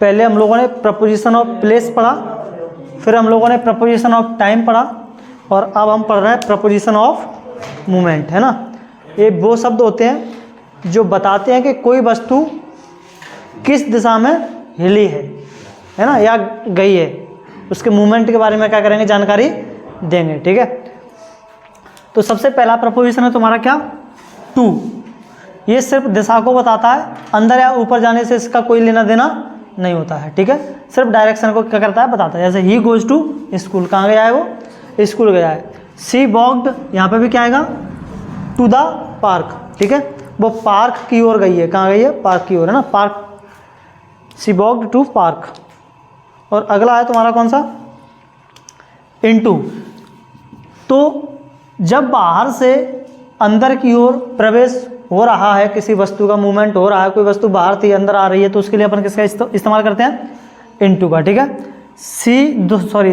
पहले हम लोगों ने प्रपोजिशन ऑफ प्लेस पढ़ा, फिर हम लोगों ने प्रपोजिशन ऑफ टाइम पढ़ा, और अब हम पढ़ रहे हैं प्रपोजिशन ऑफ मूवमेंट, है ना। ये वो शब्द होते हैं जो बताते हैं कि कोई वस्तु किस दिशा में हिली है ना, या गई है, उसके मूवमेंट के बारे में क्या करेंगे, जानकारी देंगे, ठीक है। तो सबसे पहला प्रपोजिशन है तुम्हारा क्या, टू। ये सिर्फ दिशा को बताता है, अंदर या ऊपर जाने से इसका कोई लेना देना नहीं होता है, ठीक है। सिर्फ डायरेक्शन को क्या करता है, बताता है। जैसे ही गोज टू स्कूल, कहाँ गया है वो, स्कूल गया है। सी वॉक्ड, यहाँ पे भी क्या आएगा, टू द पार्क, ठीक है, वो पार्क की ओर गई है, कहाँ गई है, पार्क की ओर, है ना, park, she walked to park. और अगला है तुम्हारा कौन सा, इनटू। तो जब बाहर से अंदर की ओर प्रवेश हो रहा है, किसी वस्तु का मूवमेंट हो रहा है, कोई वस्तु बाहर थी अंदर आ रही है, तो उसके लिए अपन किसका इस्तेमाल करते हैं, इनटू का, ठीक है।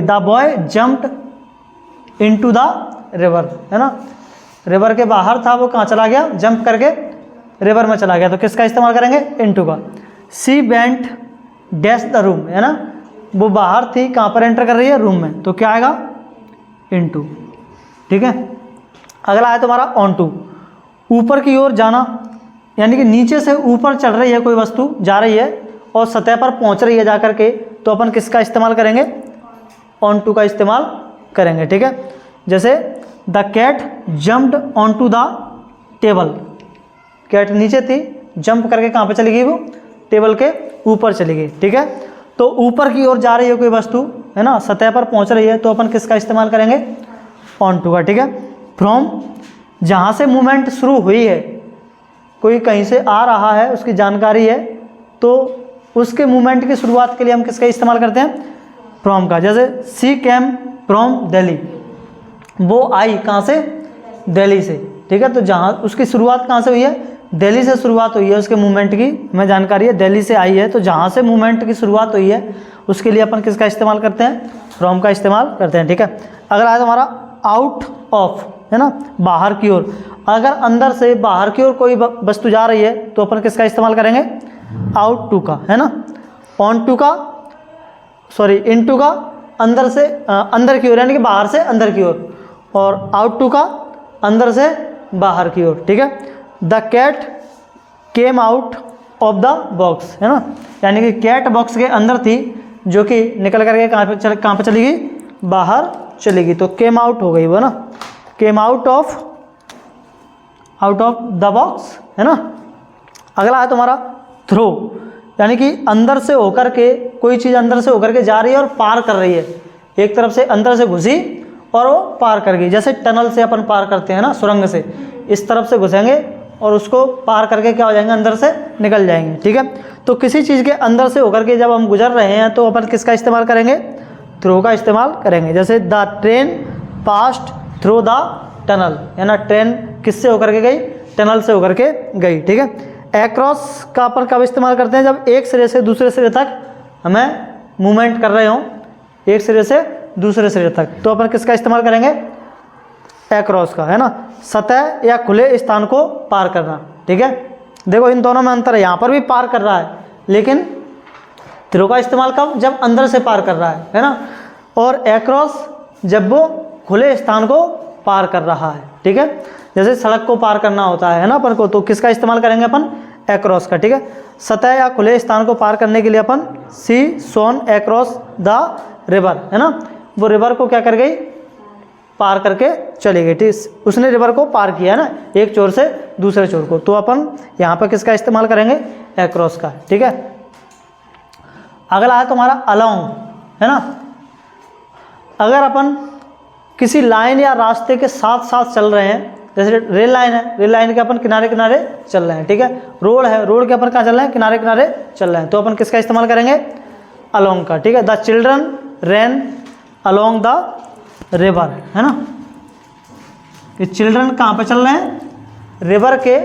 The boy jumped into the river, है ना, रिवर के बाहर था, वो कहाँ चला गया, जंप करके रिवर में चला गया, तो किसका इस्तेमाल करेंगे, इनटू का। She went dash the room, है ना, वो बाहर थी, कहाँ पर एंटर कर रही है, रूम में, तो क्या आएगा, इनटू, ठीक है। अगला है तुम्हारा ऑन टू, ऊपर की ओर जाना, यानी कि नीचे से ऊपर चढ़ रही है कोई वस्तु, जा रही है और सतह पर पहुंच रही है जाकर के, तो अपन किसका इस्तेमाल करेंगे, ऑन टू का इस्तेमाल करेंगे, ठीक है। जैसे the cat jumped on to the table, cat नीचे थी, जंप करके कहाँ पे चली गई, वो टेबल के ऊपर चली गई, ठीक है। तो ऊपर की ओर जा रही है कोई वस्तु, है ना, सतह पर पहुंच रही है, तो अपन किसका इस्तेमाल करेंगे, ऑन टू का, ठीक है। फ्रॉम, जहाँ से मूवमेंट शुरू हुई है, कोई कहीं से आ रहा है, उसकी जानकारी है, तो उसके मूवमेंट की शुरुआत के लिए हम किसका इस्तेमाल करते हैं, फ्रॉम का। जैसे सी कैम फ्रॉम दिल्ली, वो आई कहाँ से, दिल्ली से, ठीक है। तो जहाँ उसकी शुरुआत कहाँ से हुई है, दिल्ली से शुरुआत हुई है, उसके मूवमेंट की हमें जानकारी है, दिल्ली से आई है, तो जहाँ से मूवमेंट की शुरुआत हुई है उसके लिए अपन किसका इस्तेमाल करते हैं, फ्रॉम का इस्तेमाल करते हैं, ठीक है। अगर आया हमारा आउट ऑफ, है ना, बाहर की ओर, अगर अंदर से बाहर की ओर कोई वस्तु जा रही है, तो अपन किसका इस्तेमाल करेंगे, आउट टू का, है ना। ऑन टू का, सॉरी, इन टू का, अंदर से अंदर की ओर, यानी कि बाहर से अंदर की ओर, और आउट टू का, अंदर से बाहर की ओर, ठीक है। The cat came out of the box, है ना, यानी कि कैट बॉक्स के अंदर थी, जो कि निकल करके कहाँ पे चली गई, बाहर चली गई, तो केम आउट हो गई वो, ना, केम आउट ऑफ द बॉक्स, है ना। अगला है तुम्हारा थ्रो, यानी कि अंदर से होकर के, कोई चीज़ अंदर से होकर के जा रही है और पार कर रही है, एक तरफ से अंदर से घुसी और वो पार कर गई। जैसे टनल से अपन पार करते हैं ना, सुरंग से, इस तरफ से घुसेंगे और उसको पार करके क्या हो जाएंगे, अंदर से निकल जाएंगे, ठीक है। तो किसी चीज़ के अंदर से होकर के जब हम गुजर रहे हैं, तो अपन किसका इस्तेमाल करेंगे, थ्रो का इस्तेमाल करेंगे। जैसे the train past through the tunnel, है ना, ट्रेन किससे होकर के गई, टनल से होकर के गई, ठीक है। एक्रॉस का अपन कब इस्तेमाल करते हैं, जब एक सिरे से दूसरे सिरे तक हमें मूवमेंट कर रहे हों, एक सिरे से दूसरे सिरे तक, तो अपन किसका इस्तेमाल करेंगे, एक्रॉस का, है ना। सतह या खुले स्थान को पार करना, ठीक है। देखो इन दोनों में अंतर है, यहाँ पर भी पार कर रहा है, लेकिन थ्रू का इस्तेमाल कब, जब अंदर से पार कर रहा है ना, और एक्रॉस जब वो खुले स्थान को पार कर रहा है, ठीक है। जैसे सड़क को पार करना होता है ना अपन को, तो किसका इस्तेमाल करेंगे अपन, एक्रॉस का, ठीक है। सतह या खुले स्थान को पार करने के लिए अपन सी सोन एक्रॉस द रिवर, है ना, वो रिवर को क्या कर गई, पार करके चली गई, ठीक, उसने रिवर को पार किया है ना, एक छोर से दूसरे छोर को, तो अपन यहाँ पर किसका इस्तेमाल करेंगे, एक्रॉस का, ठीक है। अगला है तुम्हारा अलोंग, है ना। अगर अपन किसी लाइन या रास्ते के साथ साथ चल रहे हैं, जैसे रेल लाइन है, रेल लाइन के अपन किनारे किनारे चल रहे हैं, ठीक है। रोड है, रोड के अपन कहाँ चल रहे हैं, किनारे किनारे चल रहे हैं, तो अपन किसका इस्तेमाल करेंगे, अलोंग का, ठीक है। The children ran along the river, है ना, ये चिल्ड्रन कहाँ पे चल रहे हैं, रिवर के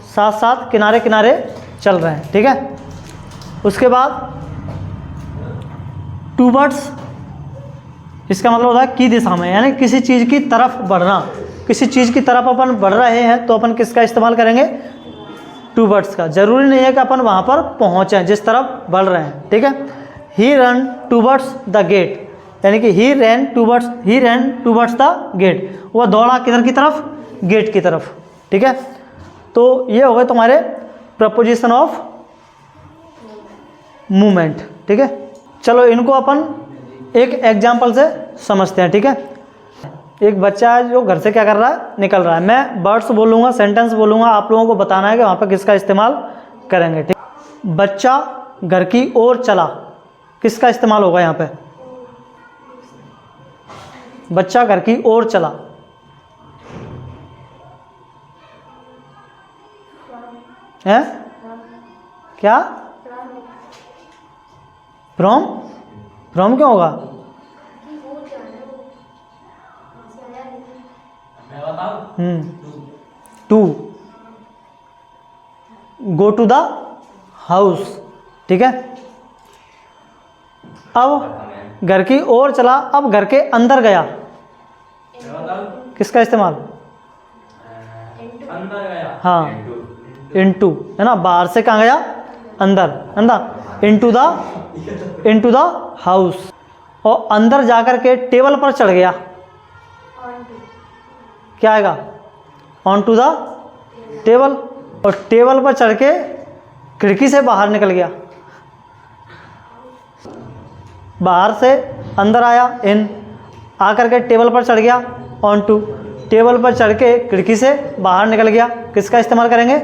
साथ साथ किनारे किनारे चल रहे हैं, ठीक है। उसके बाद टूवर्ड्स, इसका मतलब होता है की दिशा में, यानी किसी चीज़ की तरफ बढ़ना, किसी चीज़ की तरफ अपन बढ़ रहे हैं, तो अपन किसका इस्तेमाल करेंगे, टूवर्ड्स का, जरूरी नहीं है कि अपन वहाँ पर पहुँचें जिस तरफ बढ़ रहे हैं, ठीक है। ही रन टूवर्ड्स द गेट, यानी कि ही रैन टूवर्ड्स द गेट, वह दौड़ा किधर की तरफ, गेट की तरफ, ठीक है। तो ये हो गए तुम्हारे प्रपोजिशन ऑफ मूवमेंट, ठीक है। चलो इनको अपन एक एग्जाम्पल से समझते हैं, ठीक है। एक बच्चा है जो घर से क्या कर रहा है, निकल रहा है। मैं वर्ड्स बोलूँगा, सेंटेंस बोलूँगा, आप लोगों को बताना है कि वहाँ पर किसका इस्तेमाल करेंगे, ठीक। बच्चा घर की ओर चला, किसका इस्तेमाल होगा यहाँ पे, बच्चा घर की ओर चला, है क्या, फ्रॉम, फ्रॉम क्यों होगा, to, go to the house, ठीक है। अब घर की ओर चला, अब घर के अंदर गया, किसका इस्तेमाल, अंदर गया, हाँ, इनटू, है ना, बाहर से कहाँ गया, अंदर, अंदर, इनटू द हाउस। और अंदर जाकर के टेबल पर चढ़ गया, क्या आएगा, ऑन टू द टेबल। और टेबल पर चढ़ के खिड़की से बाहर निकल गया, बाहर से अंदर आया, इन, आकर के टेबल पर चढ़ गया, ऑन टू, टेबल पर चढ़ के खिड़की से बाहर निकल गया, किसका इस्तेमाल करेंगे,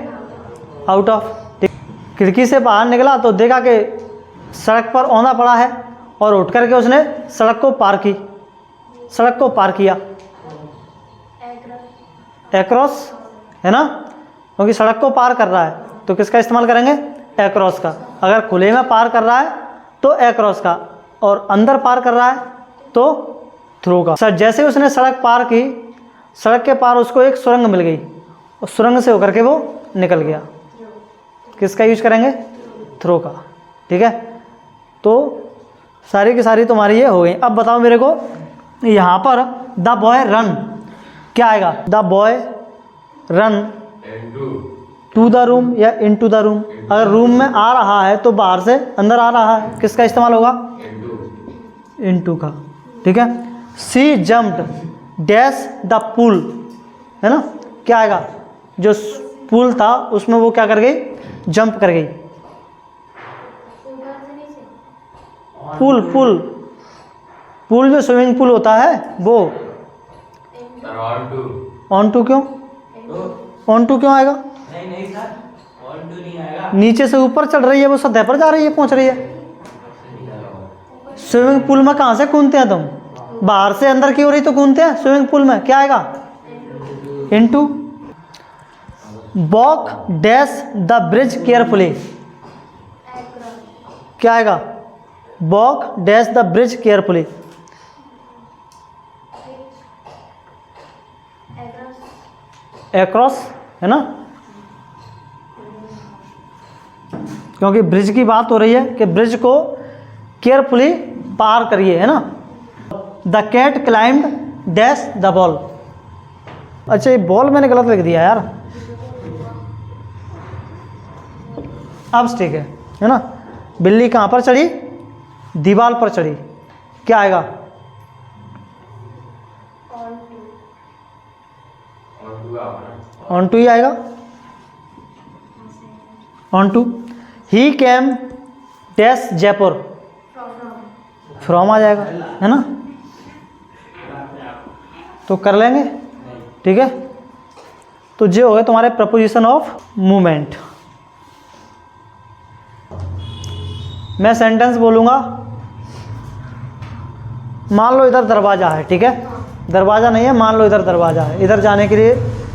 आउट ऑफ। खिड़की से बाहर निकला तो देखा कि सड़क पर औंधा पड़ा है और उठ करके उसने सड़क को पार की, सड़क को पार किया, एक्रॉस, है ना, क्योंकि सड़क को पार कर रहा है तो किसका इस्तेमाल करेंगे, एक्रॉस का। अगर खुले में पार कर रहा है तो एक्रॉस का, और अंदर पार कर रहा है तो थ्रू का। सर जैसे उसने सड़क पार की, सड़क के पार उसको एक सुरंग मिल गई और सुरंग से होकर के वो निकल गया, किसका यूज करेंगे, थ्रो का, ठीक है। तो सारी की सारी तुम्हारी ये हो गई। अब बताओ मेरे को, यहाँ पर द बॉय रन, क्या आएगा, the boy run to the room या इन टू द रूम। अगर रूम में आ रहा है तो बाहर से अंदर आ रहा है, किसका इस्तेमाल होगा, इनटू का, ठीक है। सी जम्प्ड डैश द पूल, है ना, क्या आएगा, जो पूल था उसमें वो क्या कर गई, जंप कर गई, पूल, पूल, पूल जो स्विमिंग पूल होता है वो, ऑन टू क्यों, ऑन टू क्यों आएगा, नहीं सर, ऑन टू नहीं आएगा, नीचे से ऊपर चढ़ रही है, वो सतह पर जा रही है, पहुंच रही है। स्विमिंग पूल में कहाँ से कूदते हैं तुम, बाहर से अंदर की ओर ही तो कूदते हैं स्विमिंग पूल में, क्या आएगा, into. Walk dash the bridge carefully, क्या आएगा, walk dash the bridge carefully, across, है ना, क्योंकि ब्रिज की बात हो रही है कि ब्रिज को केयरफुली पार करिए, है ना। The cat climbed dash the ball, अच्छा ये बॉल मैंने गलत लिख दिया यार, अब ठीक है ना। बिल्ली कहाँ पर चढ़ी, दीवार पर चढ़ी, क्या आएगा, ऑन टू ही आएगा, ऑन टू। ही कैम डैश जयपुर, फ्रॉम आ जाएगा, है ना, तो कर लेंगे, ठीक है। तो ये हो गए तुम्हारे प्रपोजिशन ऑफ मूवमेंट। मैं सेंटेंस बोलूँगा, मान लो इधर दरवाज़ा है, ठीक है, दरवाज़ा नहीं है, मान लो इधर दरवाज़ा है, इधर जाने के लिए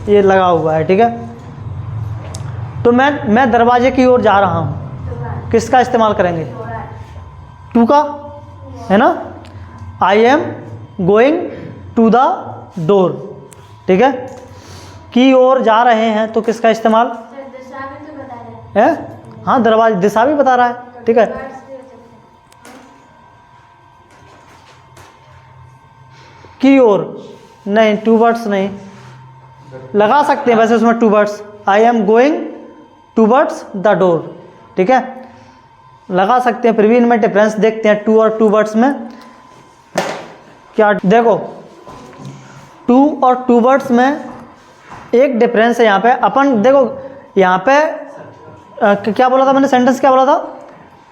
ये लगा हुआ है, ठीक है। तो मैं दरवाजे की ओर जा रहा हूँ, किसका इस्तेमाल करेंगे, टू का, है ना। I am going to the door, ठीक है, की ओर जा रहे हैं तो किसका इस्तेमाल है, हाँ दरवाजे, दिशा भी बता रहा है, ठीक है। की ओर नहीं, टू वर्ड्स नहीं लगा सकते हैं वैसे उसमें two words. I am going towards the door. ठीक है, लगा सकते हैं, फिर भी इनमें डिफरेंस देखते हैं टू और टूवर्ड्स में क्या। देखो टू और टूवर्ड्स में एक डिफरेंस है यहाँ पे। अपन देखो यहाँ पे क्या बोला था मैंने, सेंटेंस क्या बोला था,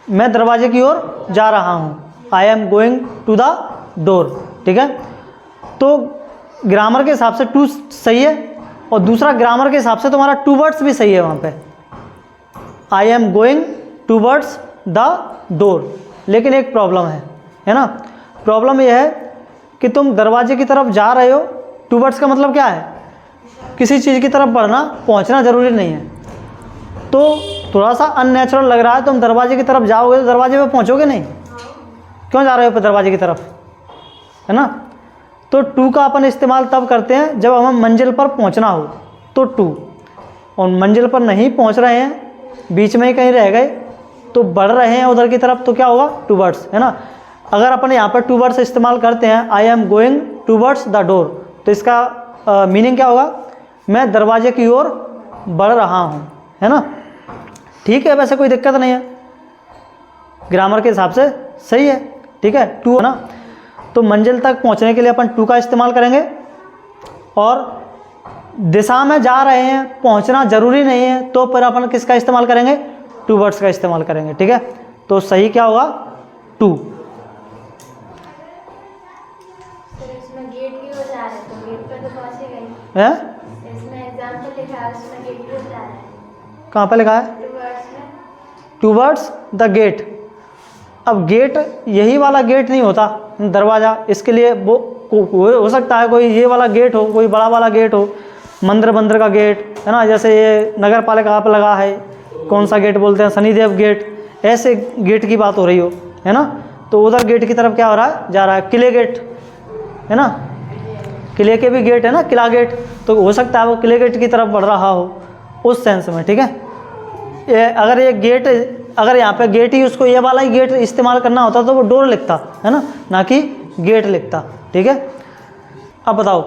मैं दरवाजे की ओर जा रहा हूँ, I am going to the door. ठीक है, तो ग्रामर के हिसाब से टू सही है, और दूसरा ग्रामर के हिसाब से तुम्हारा टूवर्ड्स भी सही है वहाँ पे, आई am going towards the door. लेकिन एक प्रॉब्लम है ना, प्रॉब्लम यह है कि तुम दरवाजे की तरफ जा रहे हो, टूवर्ड्स का मतलब क्या है, किसी चीज़ की तरफ बढ़ना, पहुंचना ज़रूरी नहीं है। तो थोड़ा सा अननेचुरल लग रहा है, तुम दरवाजे की तरफ जाओगे तो दरवाजे पे पहुंचोगे नहीं, क्यों जा रहे हो दरवाजे की तरफ, है ना। तो टू का अपन इस्तेमाल तब करते हैं जब हमें मंजिल पर पहुंचना हो, तो टू, और मंजिल पर नहीं पहुंच रहे हैं, बीच में ही कहीं रह गए, तो बढ़ रहे हैं उधर की तरफ, तो क्या होगा, टूवर्ड्स, है ना। अगर अपन यहाँ पर टूवर्ड्स इस्तेमाल करते हैं, आई am going towards the door, तो इसका मीनिंग क्या होगा, मैं दरवाजे की ओर बढ़ रहा हूँ, है ना। ठीक है, वैसे कोई दिक्कत नहीं है, ग्रामर के हिसाब से सही है। ठीक है, टू है ना, तो मंजिल तक पहुँचने के लिए अपन टू का इस्तेमाल करेंगे, और दिशा में जा रहे हैं, पहुँचना ज़रूरी नहीं है, तो फिर अपन किसका इस्तेमाल करेंगे, टूवर्ड्स का इस्तेमाल करेंगे। ठीक है, तो सही क्या होगा, टू। इसमें गेट की ओर जा रहे हैं, तो गेट पर तो पहुंचेगा ही। है इसमें एग्जाम्पल लिखा है, उसमें गेट की ओर जा रहे हैं, कहाँ पे लिखा है, टूवर्ड्स में। Towards the gate. अब गेट यही वाला गेट नहीं होता, दरवाज़ा, इसके लिए वो हो सकता है कोई ये वाला गेट हो, कोई बड़ा वाला गेट हो, मंदिर का गेट, है ना, जैसे ये नगर पालिका पे लगा है, कौन सा गेट बोलते हैं, शनिदेव गेट, ऐसे गेट की बात हो रही हो, है ना। तो उधर गेट की तरफ क्या हो रहा है, जा रहा है, किले गेट, है ना, किले के भी गेट है ना, किला गेट, तो हो सकता है वो किले गेट की तरफ बढ़ रहा हो, उस सेंस में। ठीक है, अगर ये गेट, अगर यहाँ पे गेट ही, उसको ये वाला ही गेट इस्तेमाल करना होता तो वो डोर लिखता, है ना कि गेट लिखता। ठीक है, अब बताओ,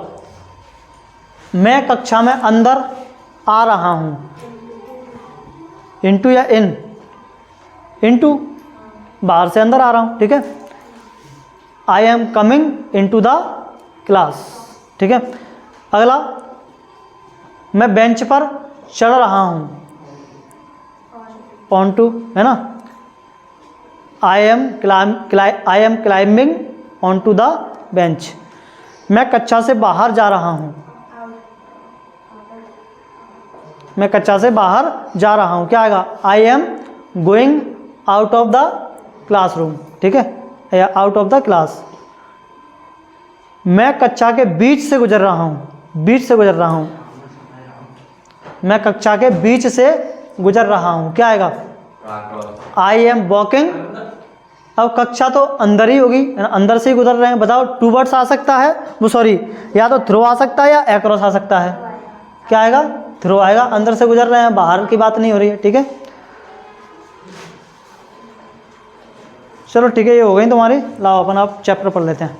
मैं कक्षा में अंदर आ रहा हूँ, इनटू या इन, इनटू, बाहर से अंदर आ रहा हूँ। ठीक है, I am coming into the class. ठीक है, अगला, मैं बेंच पर चढ़ रहा हूँ, ऑन टू, है ना, I am climbing on to the bench. मैं कक्षा से बाहर जा रहा हूँ, मैं कक्षा से बाहर जा रहा हूँ, क्या आएगा, आई am going out of the classroom. ठीक है, या आउट ऑफ द क्लास। मैं कक्षा के बीच से गुजर रहा हूँ, बीच से गुजर रहा हूँ, मैं कक्षा के बीच से गुजर रहा हूँ, क्या आएगा, आई एम वॉकिंग। अब कक्षा तो अंदर ही होगी, अंदर से ही गुजर रहे हैं, बताओ टूवर्ड्स आ सकता है, वो सॉरी, या तो थ्रो आ सकता है या एक्रॉस आ सकता है, क्या आएगा, थ्रो आएगा, अंदर से गुजर रहे हैं, बाहर की बात नहीं हो रही है। ठीक है, चलो ठीक है, ये हो गई तुम्हारी, लाओ अपन आप चैप्टर पढ़ लेते हैं।